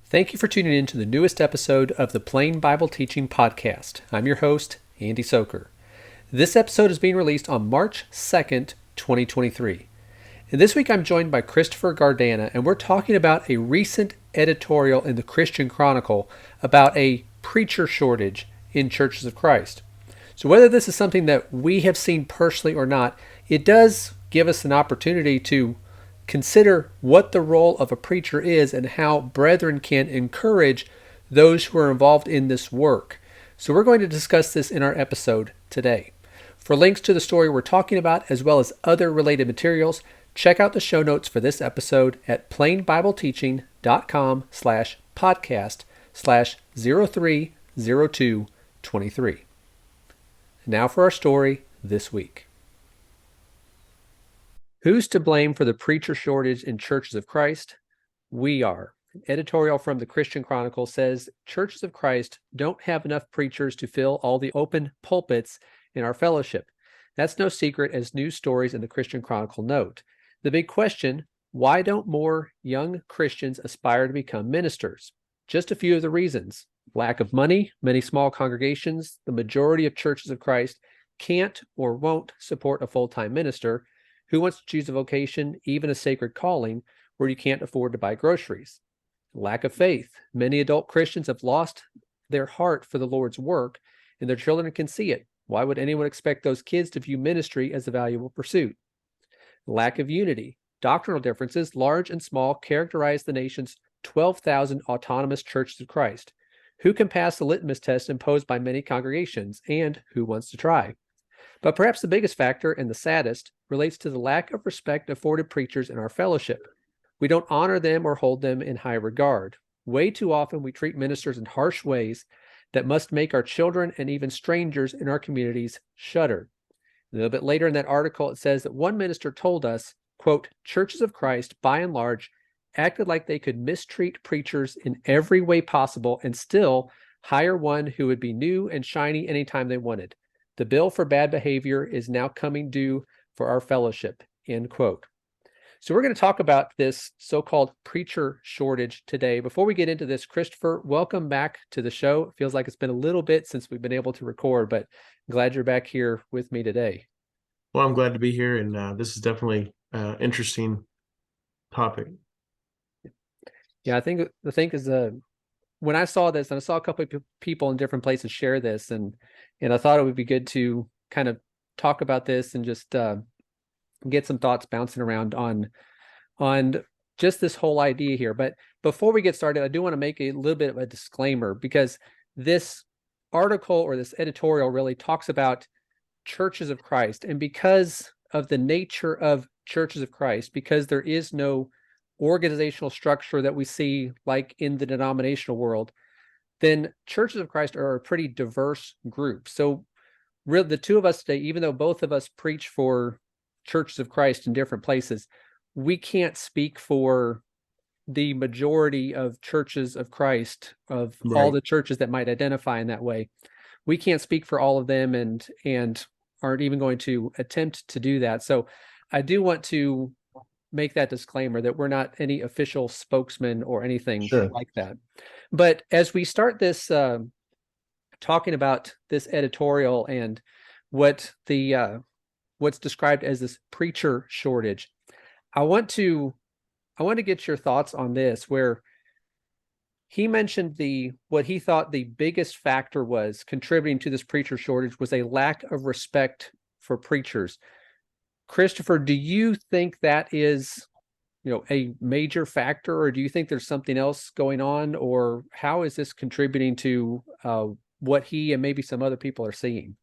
Thank you for tuning in to the newest episode of the Plain Bible Teaching Podcast. I'm your host, Andy Soker. This episode is being released on March 2nd, 2023. And this week I'm joined by Kristofer Gardana, and we're talking about a recent editorial in the Christian Chronicle about a preacher shortage in churches of Christ. So whether this is something that we have seen personally or not, it does give us an opportunity to consider what the role of a preacher is and how brethren can encourage those who are involved in this work. So we're going to discuss this in our episode today. For links to the story we're talking about, as well as other related materials, check out the show notes for this episode at plainbibleteaching.com/podcast/030223. Now for our story this week. Who's to blame for the preacher shortage in churches of Christ? We are. An editorial from the Christian Chronicle says churches of Christ don't have enough preachers to fill all the open pulpits in our fellowship. That's no secret, as news stories in the Christian Chronicle note. The big question, why don't more young Christians aspire to become ministers? Just a few of the reasons. Lack of money. Many small congregations, the majority of churches of Christ, can't or won't support a full-time minister. Who wants to choose a vocation, even a sacred calling, where you can't afford to buy groceries? Lack of faith. Many adult Christians have lost their heart for the Lord's work, and their children can see it. Why would anyone expect those kids to view ministry as a valuable pursuit? Lack of unity. Doctrinal differences, large and small, characterize the nation's 12,000 autonomous churches of Christ. Who can pass the litmus test imposed by many congregations, and who wants to try? But perhaps the biggest factor, and the saddest, relates to the lack of respect afforded preachers in our fellowship. We don't honor them or hold them in high regard. Way too often we treat ministers in harsh ways that must make our children and even strangers in our communities shudder. A little bit later in that article, it says that one minister told us, quote, churches of Christ, by and large, acted like they could mistreat preachers in every way possible and still hire one who would be new and shiny anytime they wanted. The bill for bad behavior is now coming due for our fellowship, end quote. So we're going to talk about this so-called preacher shortage today. Before we get into this, Kristofer, welcome back to the show. It feels like it's been a little bit since we've been able to record, but I'm glad you're back here with me today. Well, I'm glad to be here, and this is definitely an interesting topic. Yeah, I think the thing is, when I saw this, and I saw a couple of people in different places share this, and I thought it would be good to kind of talk about this and just get some thoughts bouncing around on just this whole idea here. But before we get started, I do want to make a little bit of a disclaimer, because this article or this editorial really talks about churches of Christ, and because of the nature of churches of Christ, because there is no organizational structure that we see like in the denominational world, then churches of Christ are a pretty diverse group. So really, the two of us today, even though both of us preach for churches of Christ in different places, we can't speak for the majority of churches of Christ, of all Right. the churches that might identify in that way. We can't speak for all of them, and aren't even going to attempt to do that. So I do want to make that disclaimer that we're not any official spokesman or anything Sure. like that. But as we start this talking about this editorial and what the what's described as this preacher shortage, I want to get your thoughts on this, where he mentioned what he thought the biggest factor was contributing to this preacher shortage was a lack of respect for preachers. Kristofer, do you think that is, a major factor, or do you think there's something else going on, or how is this contributing to what he and maybe some other people are seeing?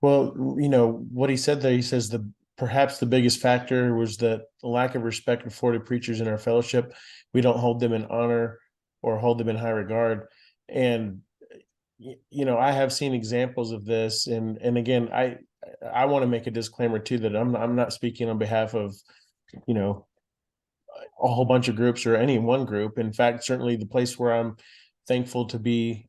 Well, what he said there, he says perhaps the biggest factor was the lack of respect afforded preachers in our fellowship. We don't hold them in honor or hold them in high regard. And I have seen examples of this, and again, I want to make a disclaimer too, that I'm not speaking on behalf of, you know, a whole bunch of groups or any one group. In fact, certainly the place where I'm thankful to be,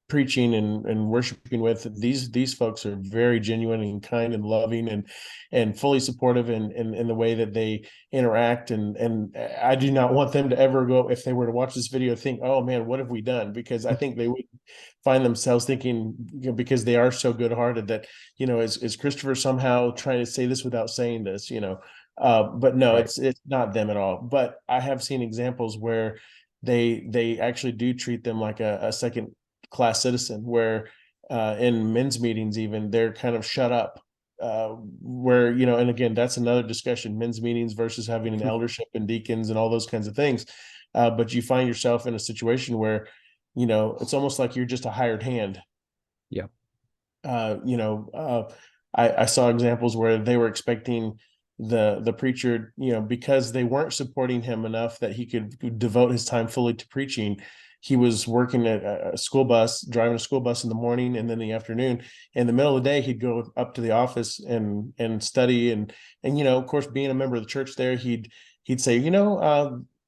preaching and worshiping with, these folks are very genuine and kind and loving and fully supportive in the way that they interact. And I do not want them to ever go, if they were to watch this video, think, oh man, what have we done? Because I think they would find themselves thinking, because they are so good hearted, that, is Kristofer somehow trying to say this without saying this, but no, Right. it's not them at all. But I have seen examples where they actually do treat them like a second class citizen, where in men's meetings even they're kind of shut up, where, and again, that's another discussion, men's meetings versus having an eldership and deacons and all those kinds of things. But you find yourself in a situation where, it's almost like you're just a hired hand. Yeah. uh, you know, uh, I saw examples where they were expecting the preacher, because they weren't supporting him enough that he could devote his time fully to preaching. He was working at a school bus, driving a school bus in the morning, and then in the afternoon. In the middle of the day, he'd go up to the office and study, and of course, being a member of the church there, he'd say,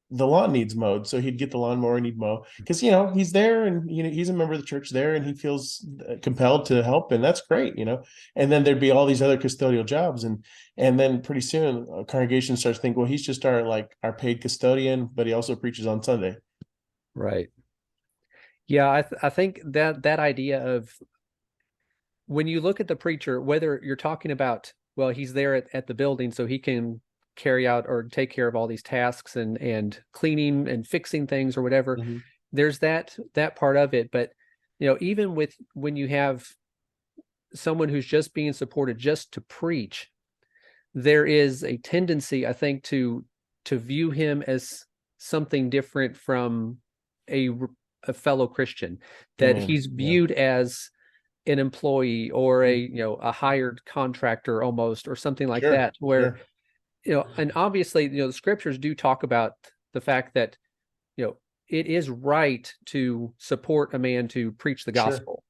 the lawn needs mowed, so he'd get the lawnmower and he'd mow, because he's there, and he's a member of the church there, and he feels compelled to help, and that's great. And then there'd be all these other custodial jobs, and then pretty soon a congregation starts thinking, well, he's just our paid custodian, but he also preaches on Sunday. Right. Yeah, I think that idea of, when you look at the preacher, whether you're talking about, well, he's there at the building so he can carry out or take care of all these tasks and cleaning and fixing things or whatever, Mm-hmm. there's that part of it. But even with, when you have someone who's just being supported just to preach, there is a tendency, I think, to view him as something different from a fellow Christian, that Amen. he's Yeah. viewed as an employee or a hired contractor almost, or something like Sure. that, where, Sure. and obviously, the scriptures do talk about the fact that, it is right to support a man to preach the Sure. gospel.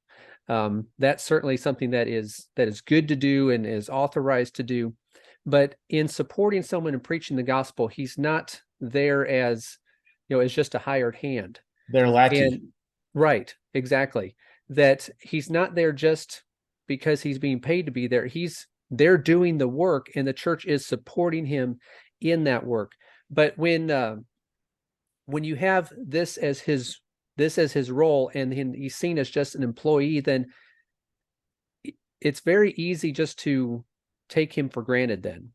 That's certainly something that is good to do and is authorized to do. But in supporting someone and preaching the gospel, he's not there as, as just a hired hand. They're lackey. And right, exactly. That he's not there just because he's being paid to be there. They're doing the work, and the church is supporting him in that work. But when you have this as his role, and he's seen as just an employee, then it's very easy just to take him for granted, then,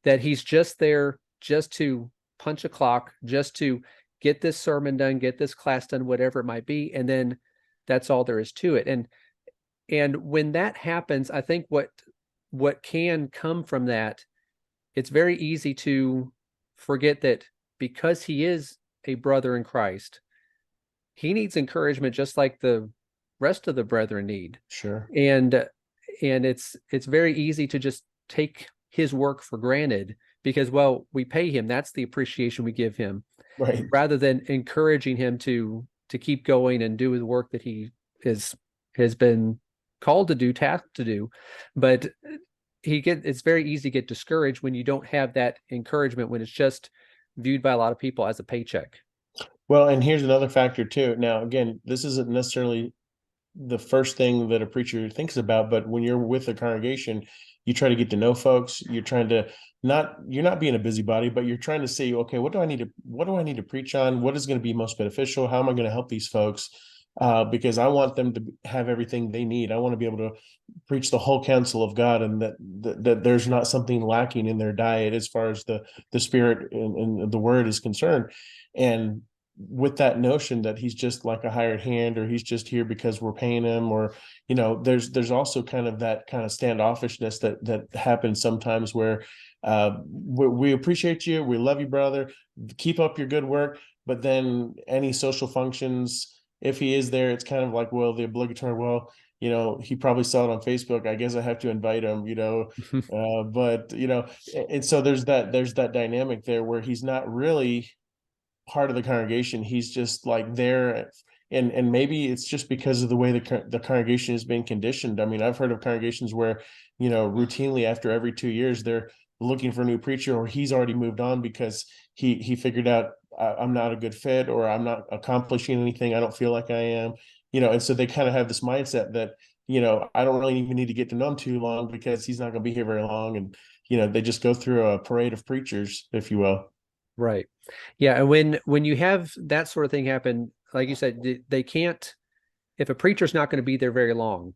that he's just there just to punch a clock, just to get this sermon done, get this class done, whatever it might be, and then that's all there is to it. And when that happens, I think what can come from that, it's very easy to forget that, because he is a brother in Christ, he needs encouragement just like the rest of the brethren need. Sure. And it's very easy to just take his work for granted, because, well, we pay him, that's the appreciation we give him, Right. rather than encouraging him to keep going and do the work that he has been called to do, tasked to do. But it's very easy to get discouraged when you don't have that encouragement, when it's just viewed by a lot of people as a paycheck. Well, and here's another factor too. Now, again, this isn't necessarily the first thing that a preacher thinks about, but when you're with a congregation, you try to get to know folks. You're not being a busybody, but you're trying to say, okay, what do I need to preach on? What is going to be most beneficial? How am I going to help these folks? Because I want them to have everything they need. I want to be able to preach the whole counsel of God, and that there's not something lacking in their diet as far as the spirit and the word is concerned. And with that notion that he's just like a hired hand, or he's just here because we're paying him, or there's also kind of that kind of standoffishness that happens sometimes, where we appreciate you, we love you, brother, keep up your good work, but then any social functions, if he is there, it's kind of like, well, the obligatory, well, he probably saw it on Facebook, I guess I have to invite him, but and so there's that dynamic there where he's not really part of the congregation. He's just like there, and maybe it's just because of the way the congregation has been conditioned. I mean, I've heard of congregations where routinely after every 2 years they're looking for a new preacher, or he's already moved on because he figured out, I'm not a good fit, or I'm not accomplishing anything, I don't feel like I am. and so they kind of have this mindset that, I don't really even need to get to know him too long because he's not going to be here very long. And, they just go through a parade of preachers, if you will. Right. Yeah. And when you have that sort of thing happen, like you said, they can't, if a preacher's not going to be there very long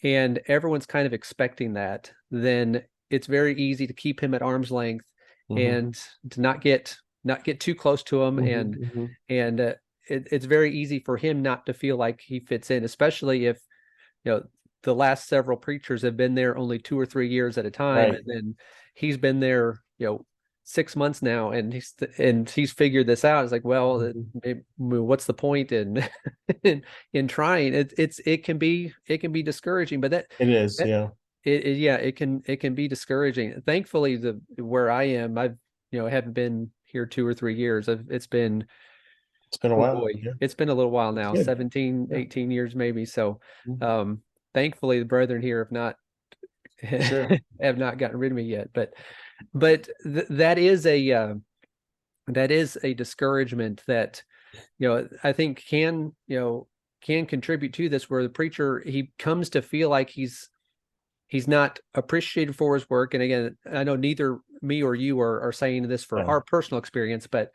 and everyone's kind of expecting that, then it's very easy to keep him at arm's length Hmm. and to not get too close to him. Hmm. And Hmm. and it's very easy for him not to feel like he fits in, especially if, the last several preachers have been there only 2 or 3 years at a time, Right. and then he's been there, 6 months now, and he's figured this out. It's like, well, Mhm. what's the point in in trying? It can be discouraging, but It is, that yeah. yeah, it can be discouraging. Thankfully, the where I am, I've haven't been here 2 or 3 years. It's been, It's been a oh while. boy, Yeah. it's been a little while It's now, good. 17, Yeah. 18 years maybe. So, Mhm. um, thankfully the brethren here have not Sure. have not gotten rid of me yet. But that is a discouragement that, I think can contribute to this, where the preacher, he comes to feel like he's not appreciated for his work. And again, I know neither me or you are saying this for No. our personal experience, but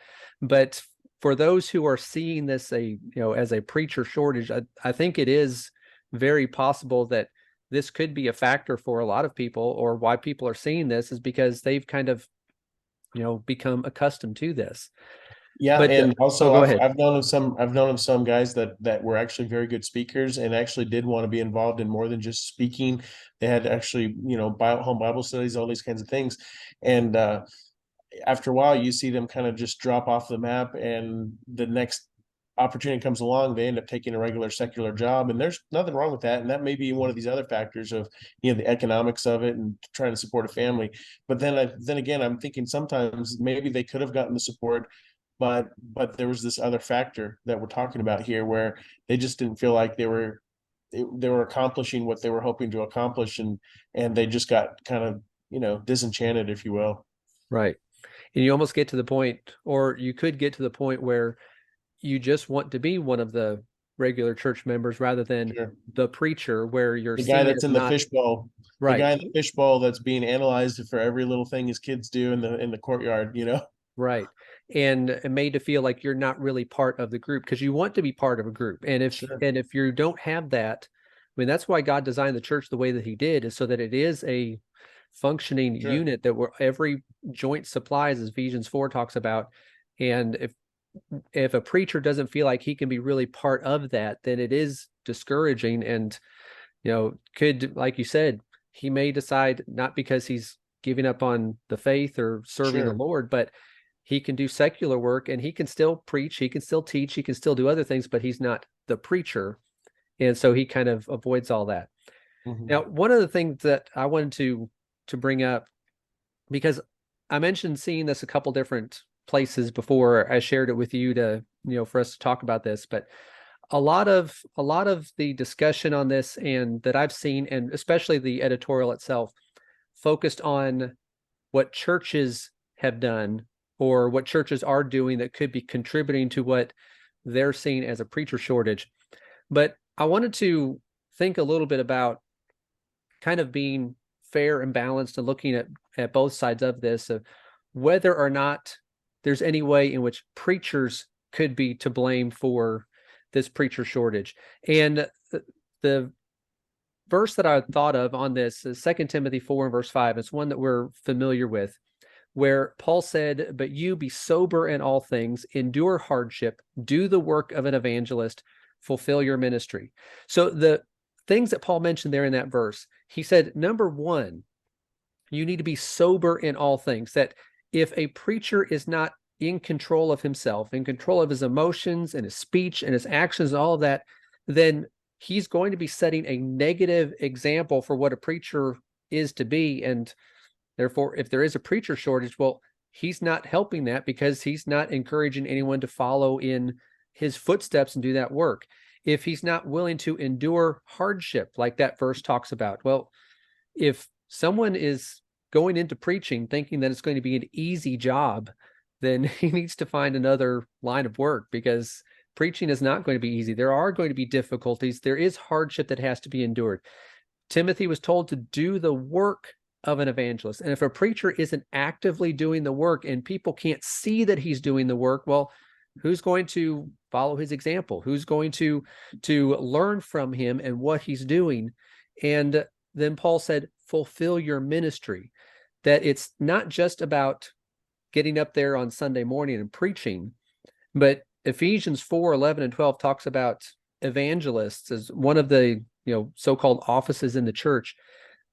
for those who are seeing this as a preacher shortage, I think it is very possible that this could be a factor for a lot of people, or why people are seeing this is because they've kind of become accustomed to this. Yeah, But and oh, also go I've ahead. I've known of some guys that were actually very good speakers and actually did want to be involved in more than just speaking. They had actually, home Bible studies, all these kinds of things. And after a while you see them kind of just drop off the map, and the next opportunity comes along, they end up taking a regular secular job, and there's nothing wrong with that. And that may be one of these other factors of, the economics of it and trying to support a family. But then again, I'm thinking sometimes maybe they could have gotten the support, but there was this other factor that we're talking about here where they just didn't feel like they were accomplishing what they were hoping to accomplish, and they just got kind of, disenchanted, if you will. Right. And you almost get to the point, or you could get to the point where you just want to be one of the regular church members rather than Sure. the preacher, where you're The guy seen that's as in the not fishbowl, the right. guy in the fishbowl that's being analyzed for every little thing his kids do in the courtyard. Right. And made to feel like you're not really part of the group, because you want to be part of a group. And if Sure. and if you don't have that, I mean, that's why God designed the church the way that he did, is so that it is a functioning Sure. unit, that where every joint supplies, as Ephesians 4 talks about. And if a preacher doesn't feel like he can be really part of that, then it is discouraging. And could, like you said, he may decide, not because he's giving up on the faith or serving the Sure. Lord, but he can do secular work, and he can still preach, he can still teach, he can still do other things, but he's not the preacher. And so he kind of avoids all that. Hmm. Now, one of the things that I wanted to bring up, because I mentioned seeing this a couple different places before I shared it with you, to for us to talk about this, but a lot of the discussion on this, and that I've seen, and especially the editorial itself, focused on what churches have done, or what churches are doing that could be contributing to what they're seeing as a preacher shortage. But I wanted to think a little bit about kind of being fair and balanced, and looking at both sides of this, of whether or not there's any way in which preachers could be to blame for this preacher shortage. And the verse that I thought of on this is 2 Timothy 4 and verse 5. It's one that we're familiar with, where Paul said, "But you be sober in all things, endure hardship, do the work of an evangelist, fulfill your ministry." So the things that Paul mentioned there in that verse, he said, number one, you need to be sober in all things. That if a preacher is not in control of himself, in control of his emotions and his speech and his actions and all of that, then he's going to be setting a negative example for what a preacher is to be. And therefore, if there is a preacher shortage, well, he's not helping that, because he's not encouraging anyone to follow in his footsteps and do that work. If he's not willing to endure hardship, like that verse talks about, well, if someone is going into preaching thinking that it's going to be an easy job, then he needs to find another line of work, because preaching is not going to be easy. There are going to be difficulties. There is hardship that has to be endured. Timothy was told to do the work of an evangelist. And if a preacher isn't actively doing the work and people can't see that he's doing the work, well, who's going to follow his example? Who's going to learn from him and what he's doing? And then Paul said, fulfill your ministry, that it's not just about getting up there on Sunday morning and preaching, but Ephesians 4:11 and 12 talks about evangelists as one of the so-called offices in the church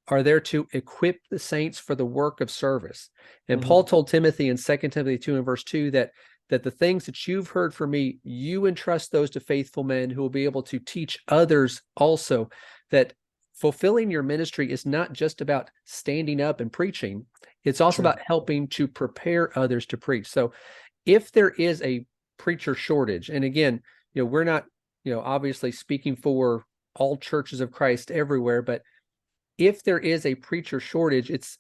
are there to equip the saints for the work of service. And Paul told Timothy in 2 Timothy 2 and verse 2 that the things that you've heard from me, you entrust those to faithful men who will be able to teach others also. That fulfilling your ministry is not just about standing up and preaching. It's also about helping to prepare others to preach. So if there is a preacher shortage, and again, we're not, obviously speaking for all churches of Christ everywhere, but if there is a preacher shortage, it's,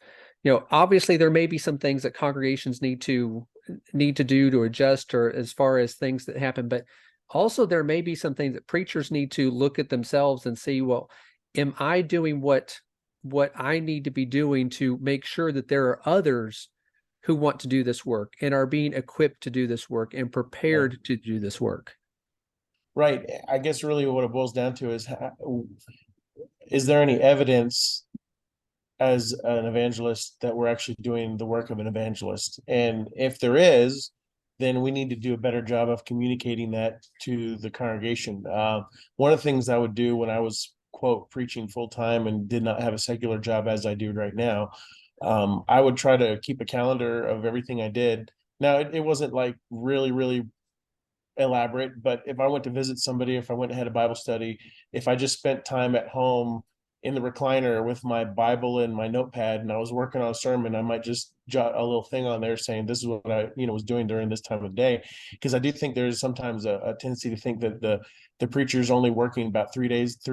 obviously there may be some things that congregations need to do to adjust, or as far as things that happen, but also there may be some things that preachers need to look at themselves and see, well, am I doing what I need to be doing to make sure that there are others who want to do this work and are being equipped to do this work and prepared to do this work? Right. I guess really what it boils down to is there any evidence as an evangelist that we're actually doing the work of an evangelist? And if there is, then we need to do a better job of communicating that to the congregation. One of the things I would do when I was, quote, preaching full time and did not have a secular job as I do right now, I would try to keep a calendar of everything I did. Now, it wasn't like really, really elaborate, but if I went to visit somebody, if I went and had a Bible study, if I just spent time at home in the recliner with my Bible and my notepad and I was working on a sermon, I might just jot a little thing on there saying this is what I was doing during this time of day. Because I do think there's sometimes a tendency to think that the preacher's only working about 3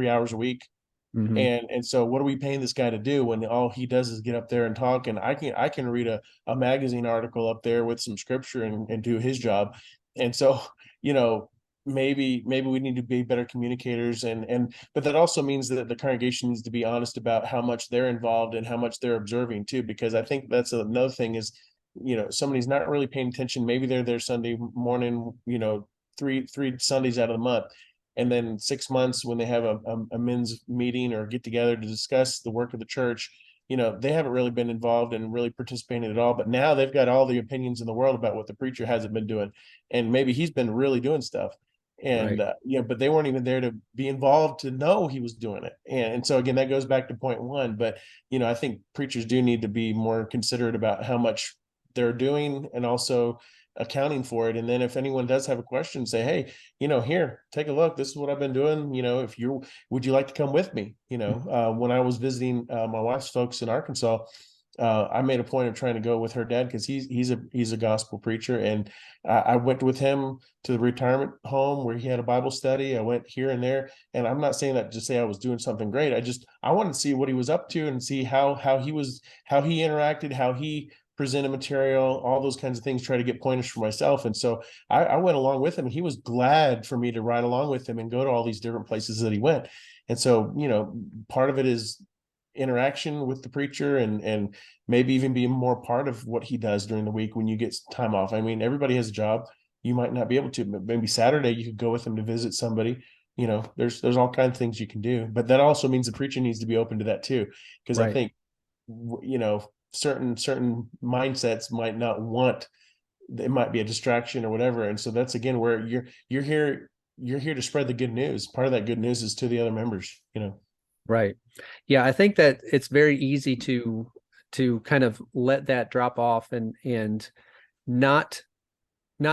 hours a week. And so what are we paying this guy to do when all he does is get up there and talk? And I can read a magazine article up there with some scripture and do his job. And so, maybe we need to be better communicators, but that also means that the congregation needs to be honest about how much they're involved and how much they're observing too, because I think that's another thing is, somebody's not really paying attention. Maybe they're there Sunday morning, three Sundays out of the month. And then 6 months when they have a men's meeting or get together to discuss the work of the church, they haven't really been involved and really participating at all. But now they've got all the opinions in the world about what the preacher hasn't been doing. And maybe he's been really doing stuff. And, but they weren't even there to be involved to know he was doing it. And so, again, that goes back to point one. But, I think preachers do need to be more considerate about how much they're doing and also accounting for it. And then if anyone does have a question, say, hey, here, take a look, this is what I've been doing. Would you like to come with me? When I was visiting my wife's folks in Arkansas, I made a point of trying to go with her dad because he's a gospel preacher, and I went with him to the retirement home where he had a Bible study. I went here and there, and I'm not saying that to say I was doing something great. I wanted to see what he was up to and see how he interacted, how he presented material, all those kinds of things, try to get pointers for myself. And so I went along with him, and he was glad for me to ride along with him and go to all these different places that he went. And so, part of it is interaction with the preacher and maybe even being more part of what he does during the week when you get time off. I mean, everybody has a job. You might not be able to, but maybe Saturday you could go with him to visit somebody. There's all kinds of things you can do, but that also means the preacher needs to be open to that too. Because I think, certain mindsets might not want, it might be a distraction or whatever. And so that's, again, where you're here to spread the good news. Part of that good news is to the other members, Right. Yeah, I think that it's very easy to kind of let that drop off and not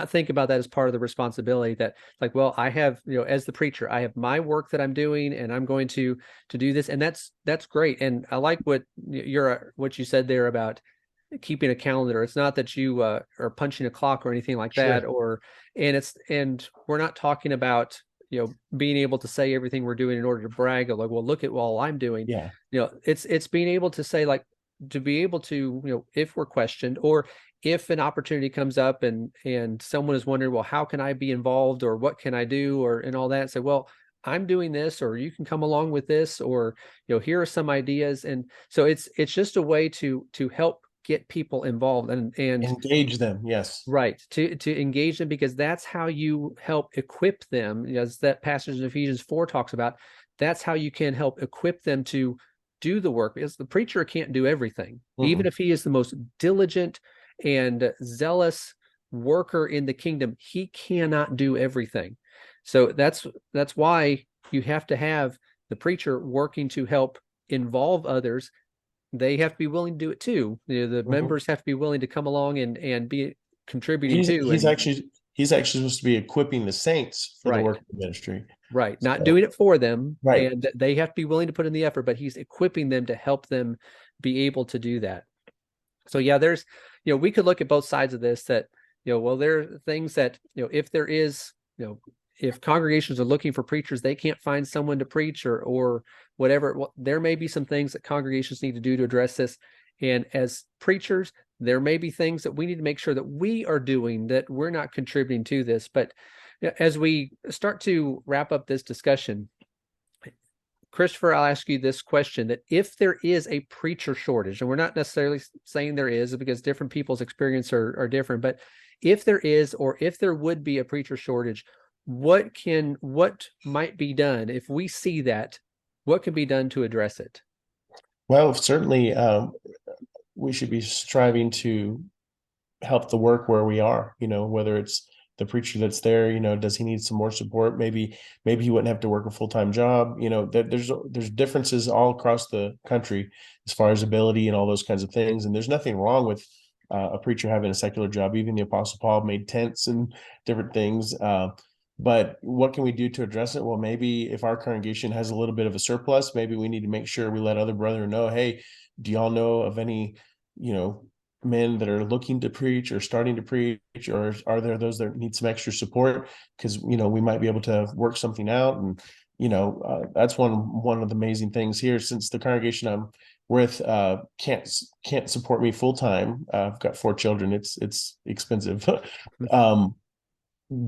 think about that as part of the responsibility that, like, well, I have, as the preacher, I have my work that I'm doing and I'm going to do this. And that's great. And I like what you said there about keeping a calendar. It's not that you are punching a clock or anything like that, and we're not talking about, being able to say everything we're doing in order to brag, like, well, look at all I'm doing. Yeah. It's being able to say, like, to be able to, if we're questioned, or if an opportunity comes up and someone is wondering, well, how can I be involved, or what can I do, or and all that, say, well, I'm doing this, or you can come along with this, or here are some ideas. And so it's just a way to help get people involved and Engage them. Yes. right, to engage them, because that's how you help equip them, as that passage in Ephesians 4 talks about. That's how you can help equip them to do the work, because the preacher can't do everything. Even Mm-mm. if he is the most diligent and zealous worker in the kingdom, he cannot do everything. So that's why you have to have the preacher working to help involve others. They have to be willing to do it too. The Mhm. members have to be willing to come along and be contributing He's too. he's And actually he's actually supposed to be equipping the saints for the right, work of the ministry. right, not So doing it for them, right. and they have to be willing to put in the effort, but he's equipping them to help them be able to do that. So yeah, there's, we could look at both sides of this, that, well, there are things that, if there is, if congregations are looking for preachers, they can't find someone to preach, or whatever. Well, there may be some things that congregations need to do to address this. And as preachers, there may be things that we need to make sure that we are doing, that we're not contributing to this. But as we start to wrap up this discussion, Kristofer, I'll ask you this question, that if there is a preacher shortage, and we're not necessarily saying there is, because different people's experience are different, but if there is, or if there would be a preacher shortage, what might be done if we see that? What can be done to address it? Well, certainly we should be striving to help the work where we are, whether it's the preacher that's there, does he need some more support? Maybe he wouldn't have to work a full-time job. There's differences all across the country as far as ability and all those kinds of things. And there's nothing wrong with a preacher having a secular job. Even the Apostle Paul made tents and different things. But what can we do to address it? Well, maybe if our congregation has a little bit of a surplus, maybe we need to make sure we let other brethren know, hey, do y'all know of any, men that are looking to preach or starting to preach, or are there those that need some extra support? Because we might be able to work something out. And that's one of the amazing things here, since the congregation I'm with can't support me full time. I've got 4 children. It's expensive. um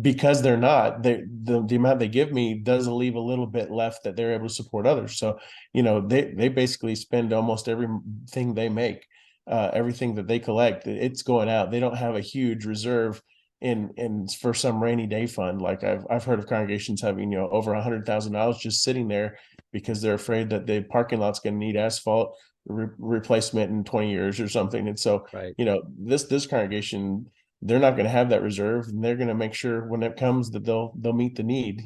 because they're not, the amount they give me does leave a little bit left that they're able to support others. So they basically spend almost everything they make, everything that they collect, it's going out. They don't have a huge reserve in for some rainy day fund. Like I've heard of congregations having over $100,000 just sitting there because they're afraid that the parking lot's going to need asphalt replacement in 20 years or something. And so Right. this congregation, they're not going to have that reserve, and they're going to make sure when it comes that they'll meet the need,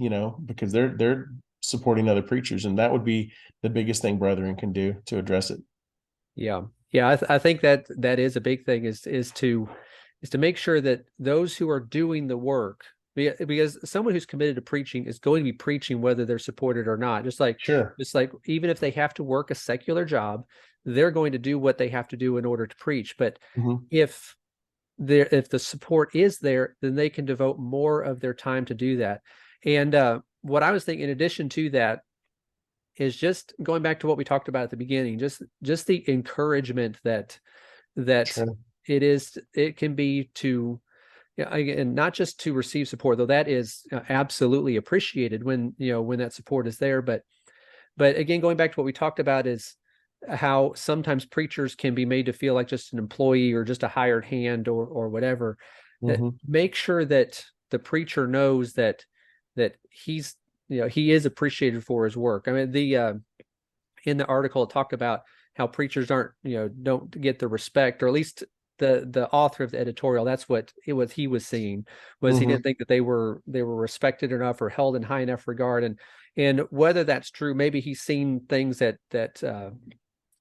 because they're supporting other preachers, and that would be the biggest thing brethren can do to address it. Yeah. Yeah. I think that is a big thing, is to make sure that those who are doing the work, because someone who's committed to preaching is going to be preaching whether they're supported or not. Sure. Just like even if they have to work a secular job, they're going to do what they have to do in order to preach. But Mm-hmm. if the support is there, then they can devote more of their time to do that. And what I was thinking, in addition to that, is just going back to what we talked about at the beginning, just the encouragement that Sure. it can be to, again, not just to receive support, though that is absolutely appreciated when that support is there, but again, going back to what we talked about, is how sometimes preachers can be made to feel like just an employee or just a hired hand, or whatever. That Mm-hmm. make sure that the preacher knows that he's, he is appreciated for his work. I mean, in the article it talked about how preachers don't get the respect, or at least the author of the editorial, that's what he was seeing, was he Mm-hmm. didn't think that they were respected enough or held in high enough regard. And whether that's true, maybe he's seen things that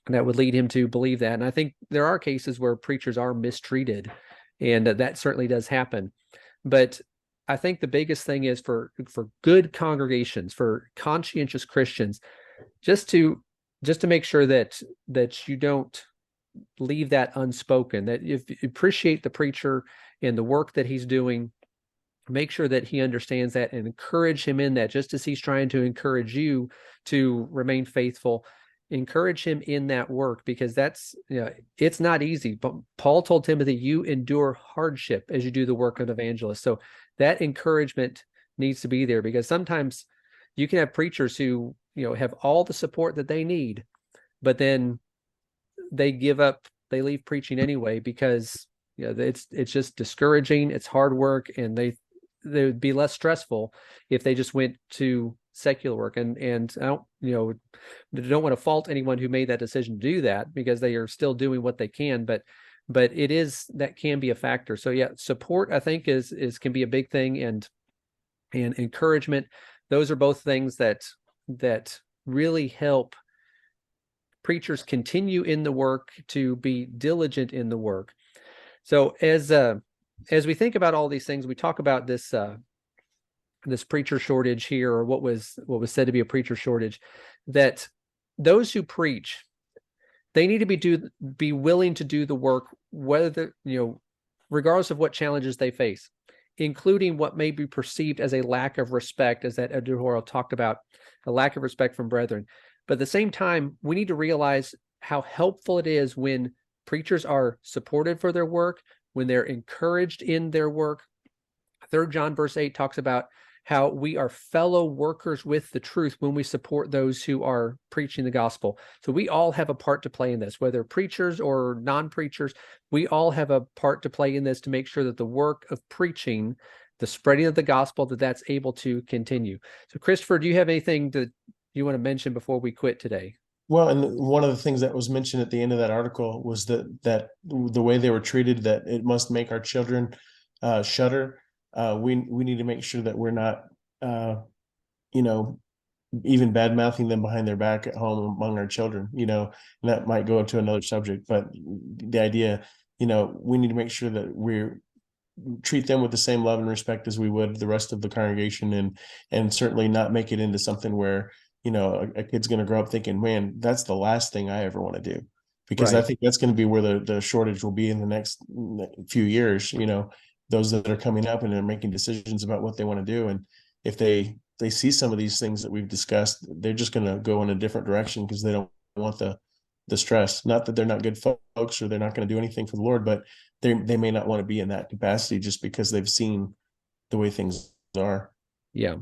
would lead him to believe that. And I think there are cases where preachers are mistreated, and that certainly does happen. But I think the biggest thing is for good congregations, for conscientious Christians, just to make sure that you don't leave that unspoken, that if you appreciate the preacher and the work that he's doing, make sure that he understands that and encourage him in that, just as he's trying to encourage you to remain faithful. encourage him in that work, because that's, it's not easy. But Paul told Timothy, you endure hardship as you do the work of an evangelist. So that encouragement needs to be there, because sometimes you can have preachers who, have all the support that they need, but then they give up, they leave preaching anyway, because it's just discouraging. It's hard work, and they would be less stressful if they just went to secular work. And I don't, don't want to fault anyone who made that decision to do that, because they are still doing what they can, but it is, that can be a factor. So yeah, support, I think, is can be a big thing, and encouragement. Those are both things that really help preachers continue in the work, to be diligent in the work. So as we think about all these things, we talk about this this preacher shortage here, or what was said to be a preacher shortage, that those who preach, they need to be willing to do the work, whether regardless of what challenges they face, including what may be perceived as a lack of respect, as that editorial talked about, a lack of respect from brethren. But at the same time, we need to realize how helpful it is when preachers are supported for their work, when they're encouraged in their work. 3 John verse 8 talks about how we are fellow workers with the truth when we support those who are preaching the gospel. So we all have a part to play in this, whether preachers or non-preachers. We all have a part to play in this, to make sure that the work of preaching, the spreading of the gospel, that's able to continue. So Christopher, do you have anything that you want to mention before we quit today? Well, and one of the things that was mentioned at the end of that article was that the way they were treated, that it must make our children shudder. We need to make sure that we're not, even bad mouthing them behind their back at home among our children. And that might go into another subject, but the idea, we need to make sure that we treat them with the same love and respect as we would the rest of the congregation, and certainly not make it into something where a kid's going to grow up thinking, man, that's the last thing I ever want to do, because I think that's going to be where the shortage will be in the next few years. Those that are coming up and they're making decisions about what they want to do, and if they see some of these things that we've discussed, they're just going to go in a different direction, because they don't want the stress. Not that they're not good folks, or they're not going to do anything for the Lord, but they may not want to be in that capacity just because they've seen the way things are. Yeah,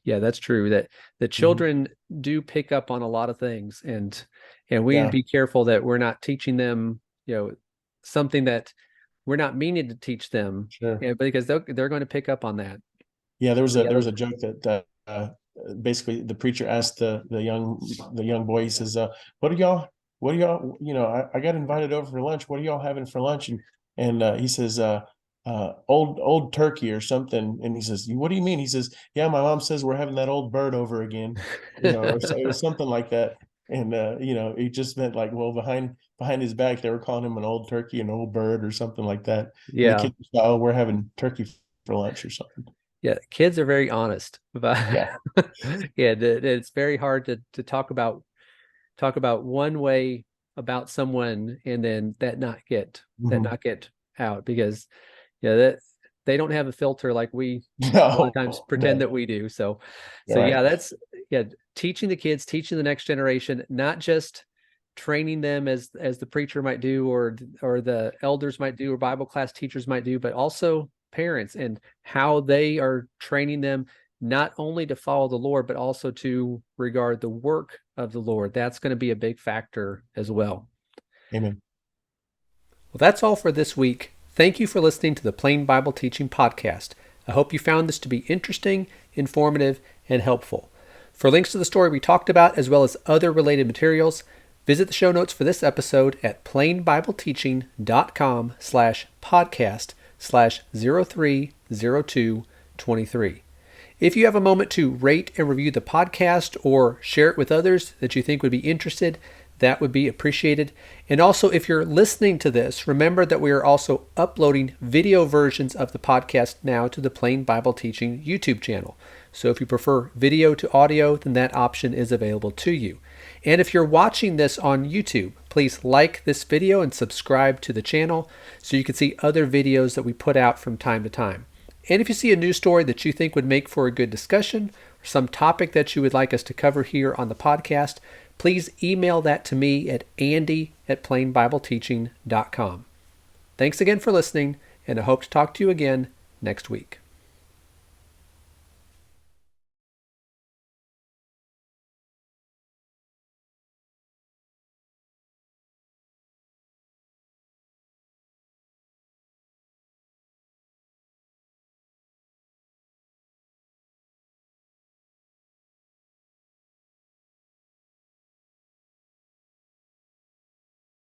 that's true. That the children do pick up on a lot of things, and we need to be careful that we're not teaching them, something that we're not meaning to teach them. Sure. Because they're going to pick up on that. Yeah, there was a joke that basically the preacher asked the young boy. He says, "What do y'all? I got invited over for lunch. What are y'all having for lunch?" And he says, old turkey or something. And he says, "What do you mean?" He says, "Yeah, my mom says we're having that old bird over again," or it was something like that. And he just meant like, well, behind his back, they were calling him an old turkey, an old bird, or something like that. Yeah. And the kid thought, "Oh, we're having turkey for lunch or something." Yeah, kids are very honest about. It's very hard to talk about one way about someone, and then that not get out, because that they don't have a filter like we a lot of times pretend that we do. So that's teaching the kids, teaching the next generation, not just training them as the preacher might do, or the elders might do, or Bible class teachers might do, but also parents, and how they are training them not only to follow the Lord, but also to regard the work of the Lord. That's going to be a big factor as well. Amen. Well, that's all for this week. Thank you for listening to the Plain Bible Teaching Podcast. I hope you found this to be interesting, informative, and helpful. For links to the story we talked about, as well as other related materials, visit the show notes for this episode at plainbibleteaching.com/podcast/030223. If you have a moment to rate and review the podcast, or share it with others that you think would be interested, that would be appreciated. And also, if you're listening to this, remember that we are also uploading video versions of the podcast now to the Plain Bible Teaching YouTube channel. So if you prefer video to audio, then that option is available to you. And if you're watching this on YouTube, please like this video and subscribe to the channel so you can see other videos that we put out from time to time. And if you see a news story that you think would make for a good discussion, or some topic that you would like us to cover here on the podcast, please email that to me at andy@plainbibleteaching.com. Thanks again for listening, and I hope to talk to you again next week.